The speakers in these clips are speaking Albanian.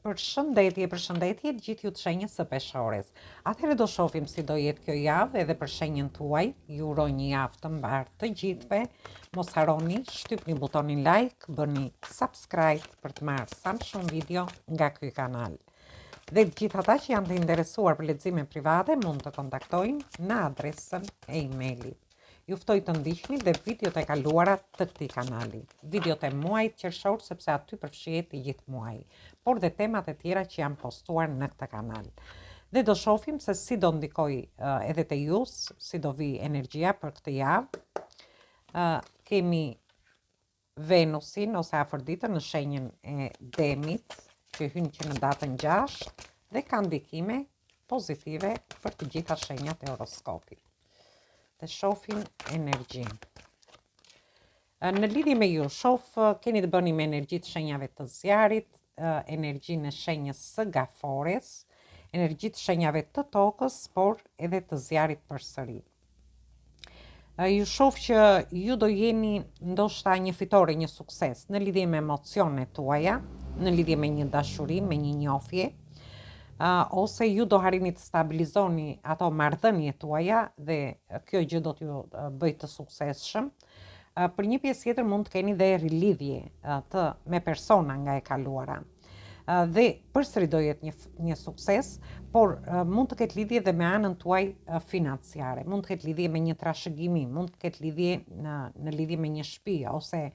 Përshëndetje gjithë ju të shenjës së peshores. Atëherë do shohim si do jetë kjo javë edhe për shenjën tuaj. Ju uroj një javë të mbarë të gjithëve. Mos harroni, shtypni butonin like, bëni subscribe për të marrë sa më shumë video nga ky kanal. Dhe të gjithë ata që janë të interesuar për lexime private mund të kontaktojnë në adresën e emailit. Ju ftoj të ndiqni dhe videot e kaluara të këtij kanali. Videot e muajit qershor sepse aty përfshihet i gjithë muaji, por dhe temat e tjera që janë postuar në këtë kanal. Dhe do shohim se si do ndikoj edhe te ju, si do vi energjia për këtë javë. Kemi Venusin ose Afroditën në shenjën e Demit, që hyn që në datën 6 dhe ka ndikime pozitive për të gjitha shenjat e horoskopit. Të shohim energjinë. Në lidhje me ju, keni të bëni me energji të shenjave të zjarit, energjinë e shenjës së Gafores, energji të shenjave të tokës, por edhe të zjarit përsëri. Ju shoh që ju do jeni ndoshta një fitore, një sukses në lidhje me emocionet tuaja, në lidhje me një dashuri, me një njohje, ose ju do harrini të stabilizoni ato marrëdhëniet tuaja dhe kjo gjë do t'ju bëjë të suksesshëm. Për një pjesë tjetër mund të keni dhe rilidhje me persona nga e kaluara. Dhe përsëri do jetë një sukses, por mund të ketë lidhje dhe me anën tuaj financiare, mund të ketë lidhje me një trashëgimi, mund të ketë lidhje në lidhje me një shtëpi ose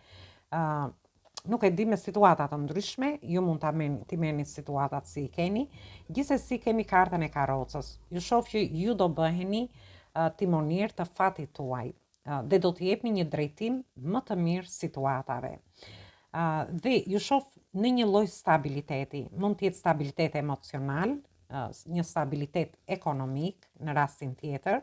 nuk e di me situata të ndryshme, ju mund t'i merrni situatat si i keni. Gjithsesi kemi kartën e karrocës. Ju shoh që ju do bëheni timonier të fatit tuaj dhe do t'i jepni një drejtim më të mirë situatave. Dhe ju shoh në një lloj stabiliteti, mund të jetë stabilitet emocional, një stabilitet ekonomik në rastin tjetër.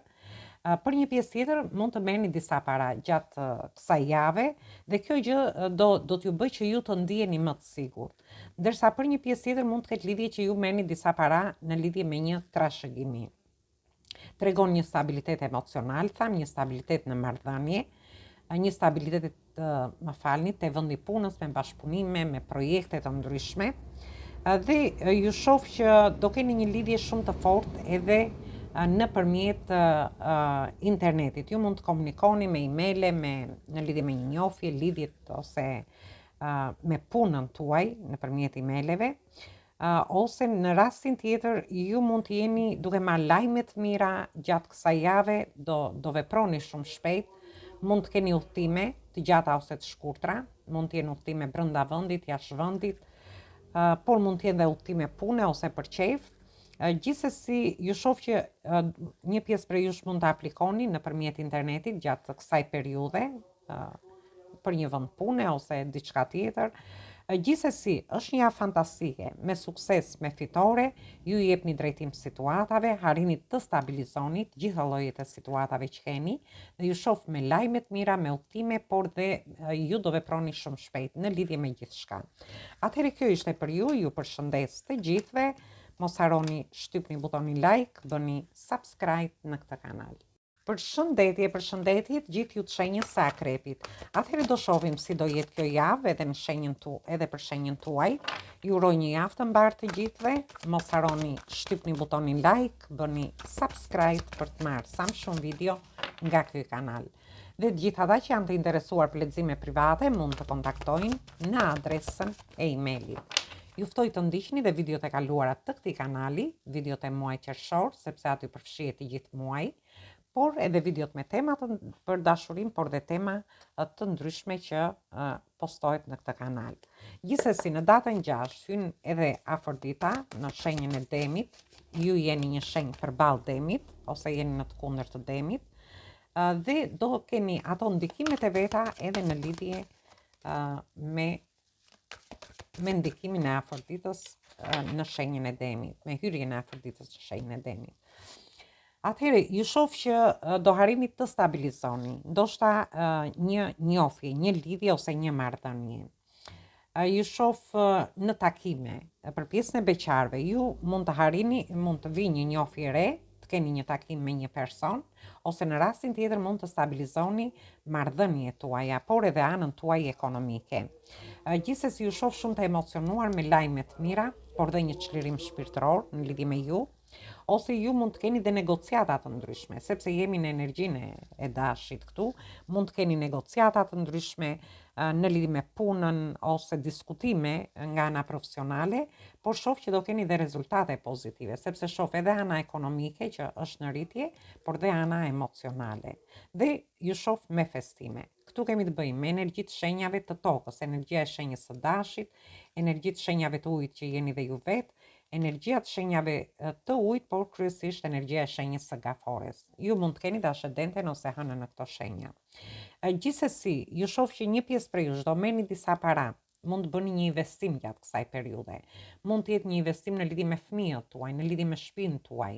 Për një pjesë tjetër mund të merrni disa para gjatë kësaj jave dhe kjo gjë do t'ju bëjë që ju të ndiheni më të sigurt. Ndërsa për një pjesë tjetër mund të ketë lidhje që ju merrni disa para në lidhje me një trashëgimi. Tregon një stabilitet emocional, një stabilitet në marrëdhënie, një stabilitet te vendi punës, me bashkëpunime, me projekte të ndryshme. Dhe ju shoh që do keni një lidhje shumë të fortë edhe në përmjet internetit. Ju mund të komunikoni me emaile, në lidhje me një njohje, lidhjet ose me punën tuaj në përmjet emaileve, ose në rastin tjetër ju mund të jeni duke marrë lajme të mira gjatë kësaj jave, do veproni shumë shpejt, mund të keni udhëtime të gjata ose të shkurtra, mund të jenë udhëtime brenda vendit, jashtë vendit, por mund të jenë dhe udhëtime pune ose për çejf. Gjithsesi ju shoh që një pjesë prej jush mund të aplikoni nëpërmjet internetit gjatë kësaj periudhe për një vend pune ose diçka tjetër. Gjithsesi është një javë fantastike, me sukses, me fitore, ju jepni drejtim situatave, harrini të stabilizoni të gjitha llojet e situatave që keni, dhe ju shoh me lajme të mira, me udhëtime, por dhe ju do veproni shumë shpejt në lidhje me gjithçka. Atëherë kjo ishte për ju, ju përshëndes të gjithëve. Mos harroni, shtypni butonin like, bëni subscribe në këtë kanal. Përshëndetje të gjithë ju të shenjës së Akrepit. Atëherë do shohim si do jetë kjo javë edhe për shenjën tuaj. Ju uroj një javë të mbarë të gjithëve. Mos harroni, shtypni butonin like, bëni subscribe për të marrë sa më shumë video nga ky kanal. Dhe të gjithë ata që janë të interesuar për lexime private mund të kontaktojnë në adresën e emailit. Ju ftoj të ndiqni dhe videot e kaluara të këtij kanali, videot e muajit qershor, sepse aty përfshihet i gjithë muaji, por edhe videot me tema për dashurinë, por dhe tema të ndryshme që postohet në këtë kanal. Gjithsesi në datën 6 hyn edhe Afrodita në shenjën e Demit, ju jeni një shenjë përballë Demit ose jeni në të kundërt të Demit, dhe do keni ato ndikimet e veta edhe në lidhje me ndikimin e Afroditës në shenjën e Demit, me hyrjen e Afroditës në shenjën e Demit. Atëherë, ju shoh që do harrini të stabilizoni, ndoshta një njohje, një lidhje ose një marrëdhënie. Ju shoh në takime, për pjesën e beqarëve, ju mund të harrini, mund të vijë një njohje re, të të keni një takim me një person, ose në rastin tjetër mund të stabilizoni marrëdhëniet tuaja, por edhe anën tuaj ekonomike. Gjithsesi ju shoh shumë të emocionuar me lajme të mira, por dhe një çlirim shpirtëror në lidhje me ju, ose ju mund të keni dhe negociata të ndryshme, sepse jemi në energjinë e dashit këtu, mund të keni negociata të ndryshme në lidhje me punën ose diskutime nga ana profesionale, por shoh që do keni dhe rezultate pozitive, sepse shoh edhe ana ekonomike që është në rritje, por dhe ana emocionale. Dhe ju shoh me festime. Këtu kemi të bëjmë me energji të shenjave të tokës, energjia e shenjës së dashit, energji të shenjave të ujit që jeni dhe ju vetë, energjia të shenjave të ujit, por kryesisht energjia e shenjës së gafores. Ju mund të keni dhe ascendenten ose hënën në këto shenja. Gjithsesi, ju shoh që një pjesë prej jush do merrni disa para, mund të bëni një investim gjatë kësaj periudhe. Mund të jetë një investim në lidhje me fëmijët tuaj, në lidhje me shtëpinë tuaj,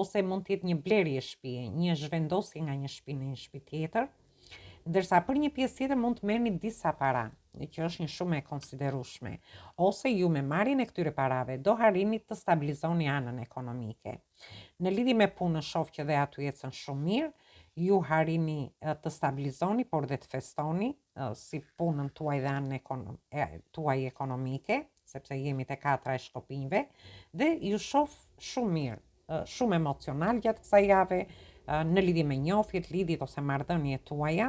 ose mund të jetë një blerje shtëpie, një zhvendosje nga një shtëpi në një shtëpi tjetër. Ndërsa për një pjesë tjetër mund të merrni disa para, që është një shumë e konsiderueshme, ose ju me marrjen e këtyre parave do harrini të stabilizoni anën ekonomike. Në lidhje me punën shoh që dhe aty ecën shumë mirë, ju harrini të stabilizoni, por dhe të festoni si punën tuaj dhe anën tuaj ekonomike, sepse jemi te 4 e shtopinjve, dhe ju shoh shumë mirë, shumë emocional gjatë kësaj jave, në lidhje me njofjet, lidhjet ose marrëdhëniet tuaja,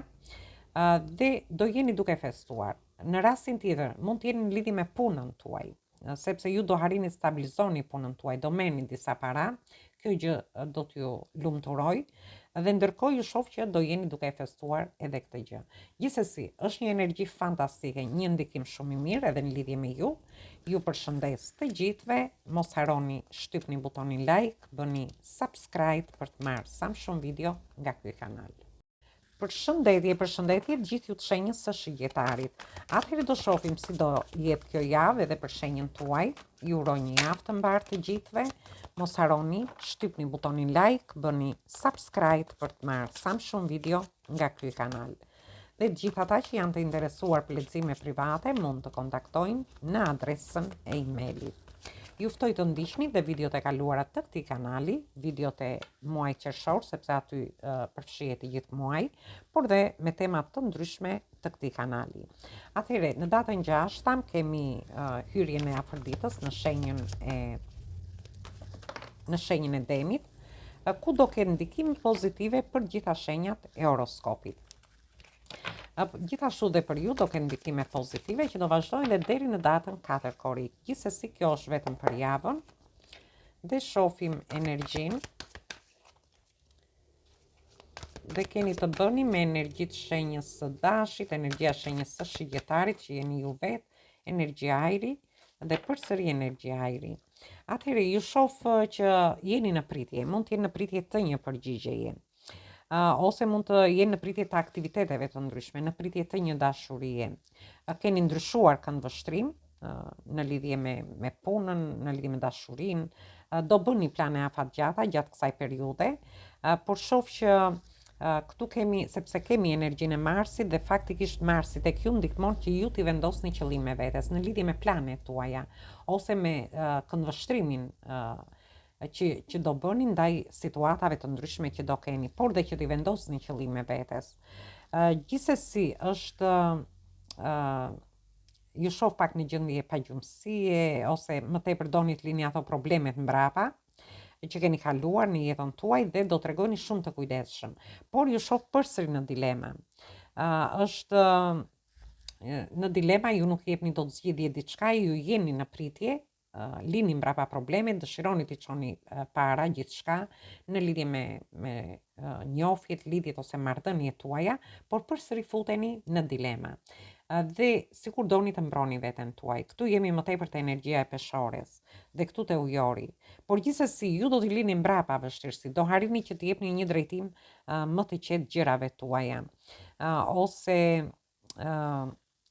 dhe do jeni duke festuar. Në rastin tjetër, mund të jeni në lidhje me punën tuaj, sepse ju do harrini stabilizoni punën tuaj, do merrni disa para, kjo gjë do t'ju lumturoj, dhe ndërkohë ju shoh që do jeni duke festuar edhe këtë gjë. Gjithsesi, është një energji fantastike, një ndikim shumë i mirë edhe në lidhje me ju. Ju përshëndes të gjithëve, mos harroni shtypni butonin like, bëni subscribe për të marrë sa më shumë video nga ky kanal. Përshëndetje të gjithë ju të shenjës së Shigetarit. Atëherë do shohim si do jetë kjo javë edhe për shenjën tuaj. Ju uroj një javë të mbarë të gjithëve. Mos harroni, shtypni butonin like, bëni subscribe për të marrë sa më shumë video nga ky kanal. Dhe të gjithë ata që janë të interesuar për lexime private mund të kontaktojnë në adresën e emailit. Ju ftoj të ndiqni dhe videot e kaluara të këtij kanali, videot e muaj qershor, sepse aty përfshihet i gjithë muaj, por dhe me tema të ndryshme të këtij kanali. Atëherë, në datën 6 kemi hyrjen e Afërditës në shenjën e Demit, ku do ketë ndikime pozitive për gjitha shenjat e horoskopit. Gjithashtu dhe për ju do kenë ndikime pozitive që do vazhdojnë dhe deri në datën 4 korrik. Gjithsesi kjo është vetëm për javën. Dhe shohim energjinë. Dhe keni të bëni me energjitë shenjës së dashit, energjia shenjës së Shigetarit që jeni ju vetë, energjia ajri dhe përsëri energjia ajri. Atëherë ju shoh që jeni në pritje, mund të jeni në pritje të një përgjigjeje. Ose mund të jenë në pritje të aktiviteteve të ndryshme, në pritje të një dashurie. Keni ndryshuar këndvështrim në lidhje me punën, në lidhje me dashurinë, do bëni plane afatgjata gjatë kësaj periudhe, por shoh që këtu sepse kemi energjinë e Marsit dhe faktikisht Marsi tek ju ndihmon që ju t'i vendosni qëllime vetes në lidhje me planet tuaja, ose me këndvështrimin që do bëni ndaj situatave të ndryshme që do keni, por dhe që t'i vendosni qëllime vetes. Gjithsesi është ju shoh pak në gjendje pagjumësie, ose më tepër doni të lini ato problemet mbrapa që keni kaluar në jetën tuaj dhe do t'regoni shumë të kujdesshëm. Por ju shoh përsëri në dilema. Është në dilema, ju nuk jepni dot zgjidhje diçka, ju jeni në pritje, lini mbrapa problemet, dëshironi t'i çoni para gjithçka në lidhje me njofjet, lidhjet ose marrëdhëniet tuaja, por përsëri futeni në dilema. Dhe sikur doni të mbroni veten tuaj. Këtu jemi më tepër te energjia e peshores dhe këtu te ujori. Por gjithsesi ju do t'i lini mbrapa vështirësi, do harrini që t'i jepni një drejtim më të qetë gjërave tuaja. Ose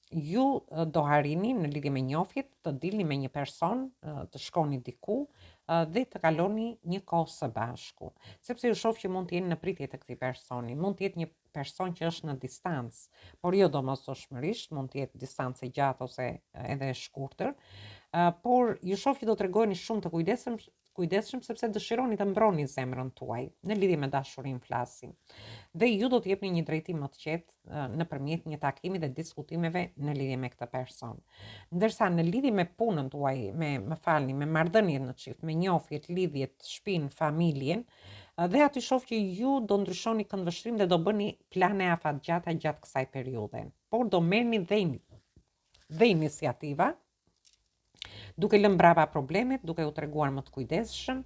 ju do harrini në lidhje me njofjet të dilni me një person, të shkoni diku dhe të kaloni një kohë së bashku. Sepse ju shoh që mund të jeni në pritje të këtij personi, mund të jetë një person që është në distancë, por jo domosdoshmërisht, mund të jetë distancë e gjatë ose edhe e shkurtër, por ju shoh që do t'regojeni shumë të kujdesshëm sepse dëshironi të mbroni zemrën tuaj, në lidhje me dashurinë flasim. Dhe ju do të jepni një drejtim më të qetë nëpërmjet një takimi dhe diskutimeve në lidhje me këtë person. Ndërsa në lidhje me punën tuaj, me marrëdhëniet në çift, me njohjet, lidhjet, shtëpinë, familjen, dhe aty shoh që ju do ndryshoni këndvështrim dhe do bëni plane afatgjata gjatë kësaj periudhe. Por do merrni dhe iniciativa, duke lënë brava problemet, duke u treguar më të kujdesshëm,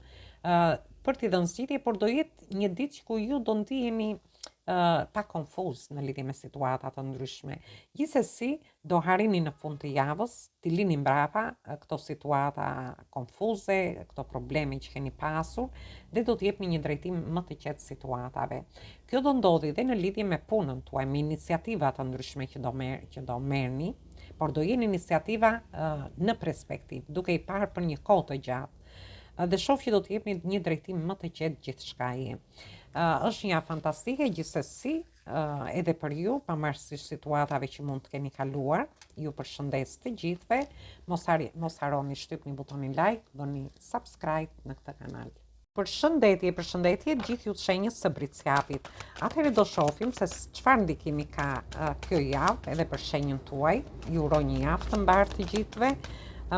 për t'i dhënë zgjidhje, por do jetë një ditë ku ju do ndiheni pa konfuz në lidhje me situata të ndryshme. Gjithsesi, do harrini në fund të javës, t'i lini mbrapa këto situata konfuze, këto probleme që keni pasur, dhe do t'jepni një drejtim më të qetë situatave. Kjo do ndodhi dhe në lidhje me punën tuaj, me iniciativa të ndryshme që do merrni, por do jenë iniciativa në perspektivë, duke i parë për një kohë të gjatë. Dhe shoh që do të jepni një drejtim më të qetë gjithçkaje. Është një fantastike gjithsesi edhe për ju, pavarësisht situatave që mund të keni kaluar. Ju përshëndes të gjithëve. Mos harroni shtypni butonin like, bëni subscribe në këtë kanal. Përshëndetje gjithë ju të shenjës së Bricjapit. Atëherë do shohim se çfarë ndikimi ka kjo javë edhe për shenjën tuaj. Ju uroj një javë të mbarë të gjithëve.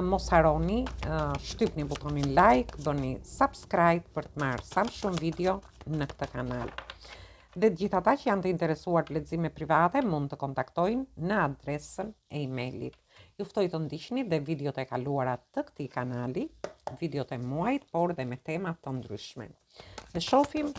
Mos harroni, shtypni butonin like, bëni subscribe për të marrë sa më shumë video në këtë kanal. Dhe gjithë ata që janë të interesuar të lexime private mund të kontaktojnë në adresën e emailit. Ju ftoj të ndiqni dhe videot e kaluara të këtij kanali, videot e muajit, por dhe me tema të ndryshme. Ne shohim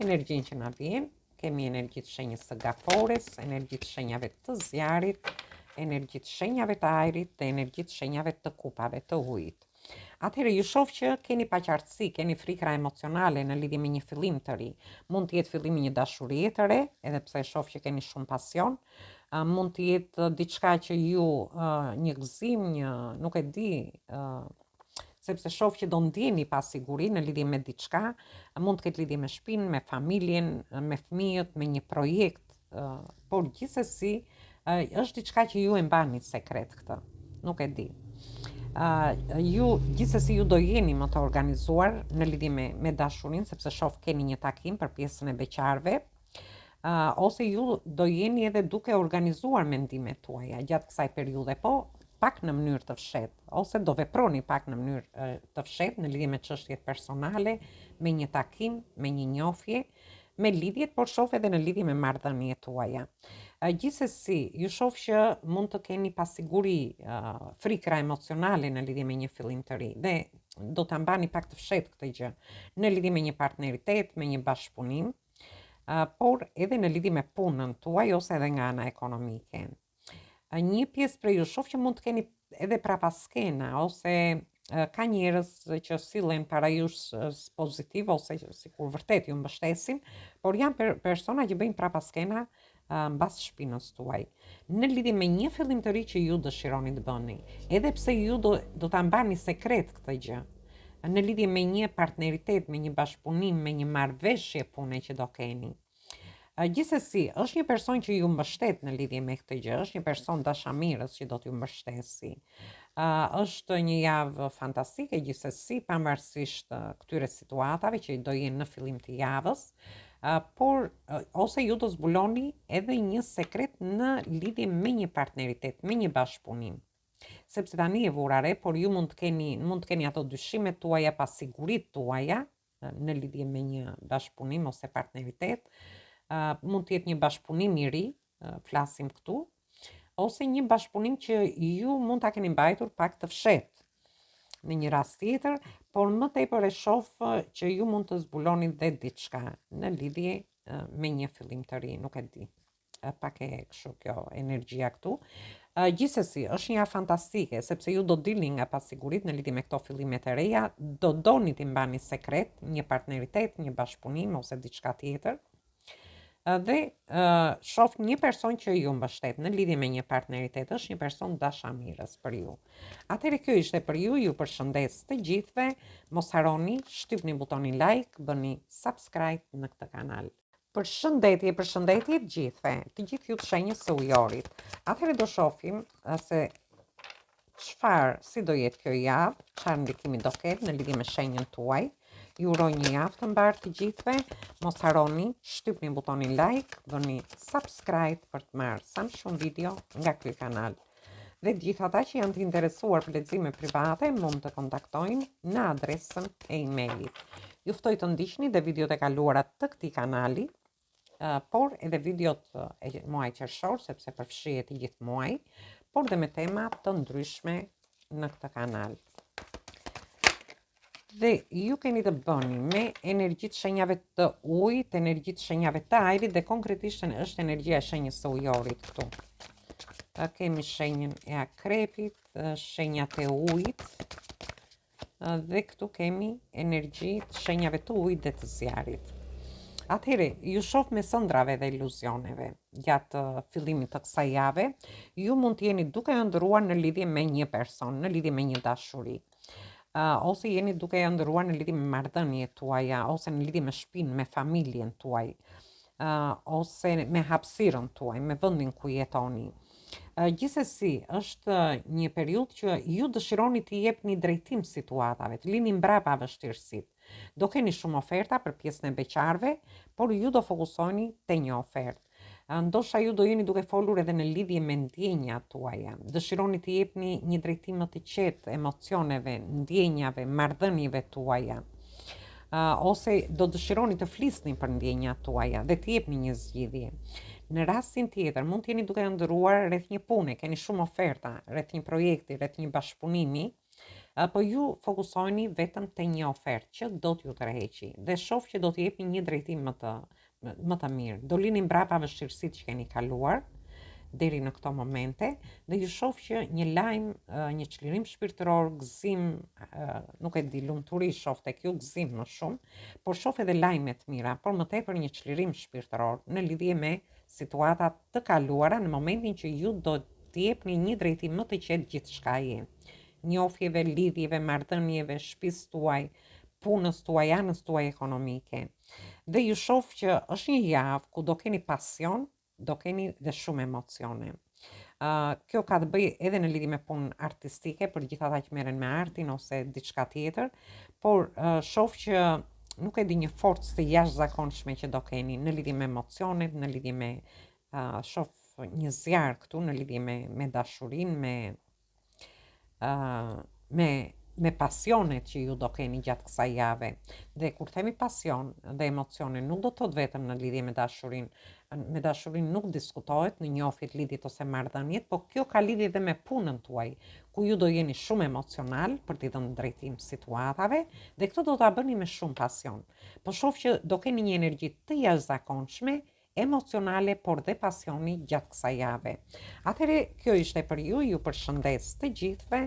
energjinë që na vjen. Kemi energji të shenjës së Gafores, energji të shenjave të Zjarit, energji të shenjave të Ajrit dhe energji të shenjave të Kupave, të Ujit. Atëherë ju shoh që keni paqartësi, keni frikra emocionale në lidhje me një fillim të ri. Mund të jetë fillimi një dashurie të re, edhe pse shoh që keni shumë pasion. Mund të jetë diçka që ju një gëzim, nuk e di, sepse shoh që do ndjeni pasiguri në lidhje me diçka, mund të ketë lidhje me shtëpinë, me familjen, me fëmijët, me një projekt, por gjithsesi është diçka që ju e mbani sekret këtë, nuk e di. Gjithsesi ju do jeni më të organizuar në lidhje me dashurinë, sepse shoh keni një takim për pjesën e beqarve, ose ju do jeni edhe duke organizuar mendimet tuaja gjatë kësaj periudhe, po pak në mënyrë të fshehtë, ose do veproni pak në mënyrë të fshehtë në lidhje me çështjet personale, me një takim, me një njohje, me lidhjet, por shoh edhe në lidhje me marrëdhëniet tuaja. Gjithsesi, ju shoh që mund të keni pasiguri, frikra emocionale në lidhje me një fillim të ri dhe do ta mbani pak të fshehtë këtë gjë në lidhje me një partneritet, me një bashkëpunim, por edhe në lidhje me punën tuaj ose edhe nga ana ekonomike. Një pjesë prej ju shoh që mund të keni edhe prapaskena, ose ka njerëz që sillen para jush pozitiv, ose sikur vërtet ju mbështesin, por janë persona që bëjnë prapaskena mbas shpinës tuaj. Në lidhje me një fillim të ri që ju dëshironi të bëni, edhe pse ju do ta mbani sekret këtë gjë, në lidhje me një partneritet, me një bashkëpunim, me një marrëveshje pune që do keni. Gjithsesi, është një person që ju mbështet në lidhje me këtë gjë, është një person dashamirës që do t'ju mbështesi. Është një javë fantastike gjithsesi, pavarësisht këtyre situatave që do jenë në fillim të javës, por ose ju do zbuloni edhe një sekret në lidhje me një partneritet, me një bashkëpunim. Sepse tani e vura re, por ju mund të keni ato dyshimet tuaja, pasiguritë tuaja në lidhje me një bashkëpunim ose partneritet. Mund të jetë një bashkëpunim i ri, flasim këtu, ose një bashkëpunim që ju mund ta keni mbajtur pak të fshehtë në një rast tjetër, por më tepër e shoh që ju mund të zbuloni dhe diçka në lidhje me një fillim të ri, nuk e di. Pak e kështu kjo energjia këtu. Gjithsesi, është një javë fantastike, sepse ju do dilni nga pasigurit në lidhje me këto fillimet e reja, do doni t'i mbani sekret një partneritet, një bashkëpunim ose diçka tjetër. Dhe shoh një person që ju mbështet në lidhje me një partneritet, është një person dashamirës për ju. Atëherë kjo ishte për ju, ju përshëndes të gjithëve, mos harroni, shtypni butonin like, bëni subscribe në këtë kanal. Përshëndetje të gjithëve, të gjithë ju të shenjës së Ujorit. Atëherë do shohim se si do jetë kjo javë, çfarë ndikimi do ketë në lidhje me shenjën tuaj. Ju uroj një javë të mbarë të gjithëve. Mos harroni, shtypni butonin like, bëni subscribe për të marrë sa më shumë video nga ky kanal. Dhe gjithë ata që janë të interesuar për lexime private mund të kontaktojnë në adresën e emailit. Ju ftoj të ndiqni dhe videot e kaluara të këtij kanali, por edhe videot e muaj qershor, sepse përfshihet i gjithë muaj, por dhe me tema të ndryshme në këtë kanal. Dhe ju keni të bëni me energjitë shenjave të ujit, energjitë shenjave të ajrit dhe konkretisht është energjia e shenjës së ujorit këtu. Kemi shenjën e akrepit, shenjat e ujit dhe këtu kemi energjitë shenjave të ujit dhe të zjarit. Atëherë, ju shoh me sëndrave dhe iluzioneve gjatë fillimit të kësaj jave, ju mund të jeni duke ëndrruar në lidhje me një person, në lidhje me një dashuri. Ose jeni duke ëndrruar në lidhje me marrëdhëniet tuaja, ose në lidhje me shtëpinë, me familjen tuaj, ose me hapësirën tuaj, me vendin ku jetoni. Gjithsesi, është një periudhë që ju dëshironi të jepni drejtim situatave, të lini mbrapa vështirësitë. Do keni shumë oferta për pjesën e beqarve, por ju do fokusoheni te një ofertë. Ndoshta ju do jeni duke folur edhe në lidhje me ndjenjat tuaja. Dëshironi të jepni një drejtim më të qetë emocioneve, ndjenjave, marrëdhënieve tuaja. Ose do dëshironi të flisni për ndjenjat tuaja dhe të jepni një zgjidhje. Në rastin tjetër, mund të jeni duke ndërruar rreth një pune, keni shumë oferta, rreth një projekti, rreth një bashkëpunimi, po ju fokusoheni vetëm te një ofertë që do t'ju tërheqi dhe shoh që do të jepni një drejtim më të mirë. Do lini mbrapa vështirësitë që keni kaluar deri në këto momente dhe ju shoh që një lajm, një çlirim shpirtëror, gëzim, nuk e di, lumturi shoh tek ju, gëzim më shumë, por shoh edhe lajme të mira, por më tepër një çlirim shpirtëror në lidhje me situata të kaluara në momentin që ju do të jepni një drejtim më të qetë gjithçkaje. Njofjeve, lidhjeve, marrëdhënieve, shtëpisë tuaj, punës tuaj, anës tuaj ekonomike. Dhe ju shoh që është një javë ku do keni pasion, do keni dhe shumë emocione. Kjo ka të bëjë edhe në lidhje me punën artistike për gjithë ata që merren me artin ose diçka tjetër, por shoh që nuk e di, një forcë të jashtëzakonshme që do keni në lidhje me emocionet, në lidhje me shoh një zjarr këtu në lidhje me dashurinë, me pasionet që ju do keni gjatë kësaj jave. Dhe kur themi pasion dhe emocione, nuk do të thotë vetëm në lidhje me dashurinë. Me dashurinë nuk diskutohet në njofjet, lidhjet ose marrëdhëniet, po kjo ka lidhje edhe me punën tuaj, ku ju do jeni shumë emocional për t'i dhënë drejtim situatave dhe këtë do ta bëni me shumë pasion. Po shoh që do keni një energji të jashtëzakonshme, emocionale, por dhe pasioni gjatë kësaj jave. Atëherë, kjo ishte për ju përshëndes të gjithëve.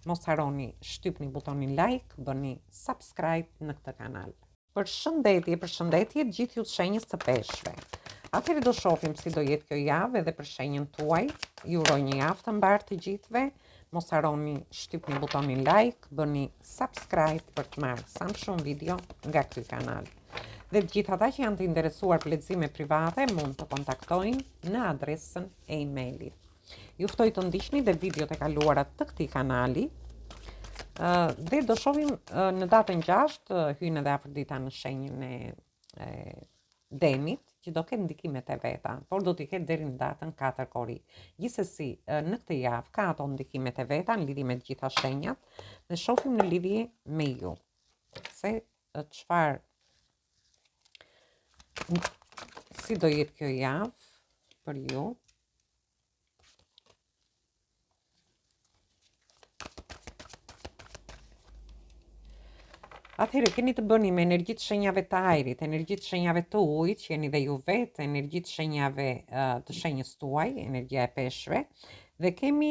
Mos harroni, shtypni butonin like, bëni subscribe në këtë kanal. Përshëndetje gjithë ju të shenjës së peshqve. Atëherë do shohim si do jetë kjo javë edhe për shenjën tuaj. Ju uroj një javë të mbarë të gjithëve. Mos harroni, shtypni butonin like, bëni subscribe për të marrë sa më shumë video nga ky kanal. Dhe gjithë ata që janë të interesuar për lexime private mund të kontaktojnë në adresën e emailit. Ju ftoj të ndiqni dhe videot e kaluara të këtij kanali. Dhe do shohim në datën 6 hyjnë edhe Afrodita në shenjën e Demit, që do ketë ndikimet e veta, por do t'i ketë deri në datën 4 korrik. Gjithsesi, në këtë javë ka ato ndikimet e veta në lidhje me të gjitha shenjat dhe shohim në lidhje me ju. Se çfarë, si do jetë kjo javë për ju. Atëherë, keni të bëni me energjitë shenjave të ajrit, energjitë shenjave të ujit, që jeni dhe ju vetë, energjitë shenjave të shenjës tuaj, energjia e peshqve, dhe kemi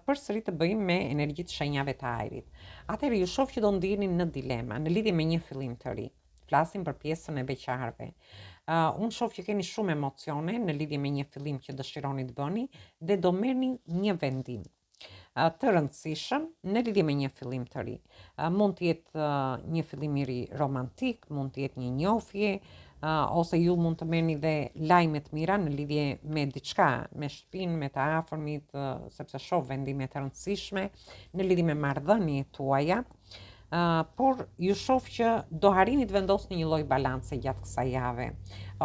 përsëri të bëjmë me energjitë shenjave të ajrit. Atëherë, ju shoh që do ndiheni në dilema, në lidhje me një fillim të ri. Flasim për pjesën e beqarve. Unë shoh që keni shumë emocione në lidhje me një fillim që dëshironi të bëni dhe do merrni një vendim të rëndësishëm në lidhje me një fillim të ri. Mund të jetë një fillim i ri romantik, mund të jetë një njohje, ose ju mund të merrni dhe lajme të mira në lidhje me diçka, me shtëpinë, me të afërmit, sepse shoh vendime të rëndësishme në lidhje me marrëdhëniet tuaja. Por ju shoh që do harini të vendosni një lloj balance gjatë kësaj jave,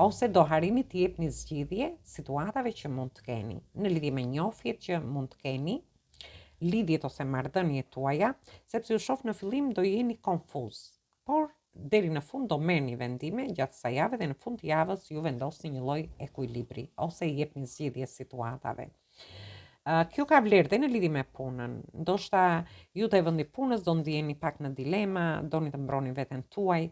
ose do harini të jepni zgjidhje situatave që mund të keni, në lidhje me njofjet që mund të keni, lidhjet ose marrëdhëniet tuaja, sepse ju shoh në fillim do jeni konfuz, por deri në fund do merrni vendime gjatë kësaj jave dhe në fund të javës ju vendosni një lloj ekuilibri ose i jepni zgjidhje situatave. Kjo ka vlerë dhe në lidhje me punën. Ndoshta ju te vendi punës do ndiheni pak në dilema, doni të mbroni veten tuaj.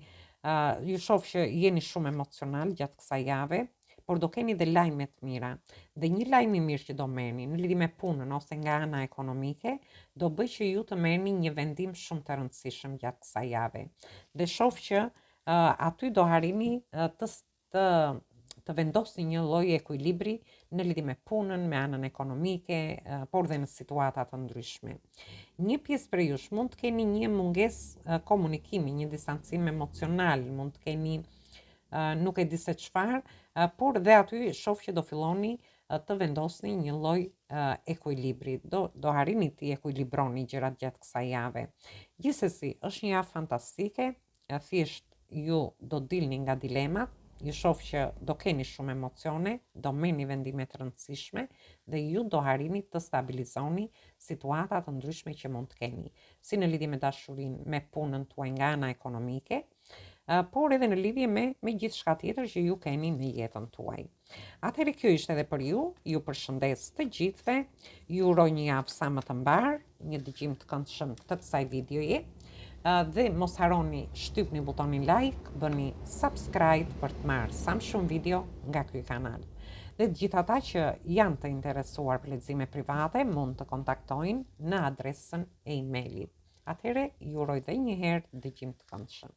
Ju shoh që jeni shumë emocional gjatë kësaj jave, por do keni dhe lajme të mira. Dhe një lajm i mirë që do merrni në lidhje me punën ose nga ana ekonomike, do bëj që ju të merrni një vendim shumë të rëndësishëm gjatë kësaj jave. Dhe shoh që aty do harini të vendosni një lloj ekuilibri në lidhje me punën, me anën ekonomike, por dhe në situata të ndryshme. Një pjesë prej jush mund të keni një mungesë komunikimi, një distancim emocional, mund të keni nuk e di se çfarë, por dhe aty shoh që do filloni të vendosni një lloj ekuilibri. Do harini të ekuilibroni gjërat gjatë kësaj jave. Gjithsesi, është një javë fantastike, thjesht ju do dilni nga dilemat. Ju shoh që do keni shumë emocione, do merrni vendime të rëndësishme dhe ju do harini të stabilizoni situata të ndryshme që mund të keni, si në lidhje me dashurinë, me punën tuaj nga ana ekonomike, por edhe në lidhje me gjithçka tjetër që ju keni në jetën tuaj. Atëherë kjo ishte edhe për ju përshëndes të gjithëve, ju uroj një javë sa më të mbar, një dëgjim të këndshëm të kësaj videoje. Dhe mos harroni shtypni butonin like, bëni subscribe për të marrë sa më shumë video nga ky kanal. Dhe të gjithë ata që janë të interesuar për lexime private mund të kontaktojnë në adresën e emailit. Atëherë ju uroj edhe një herë dëgjim të këndshëm.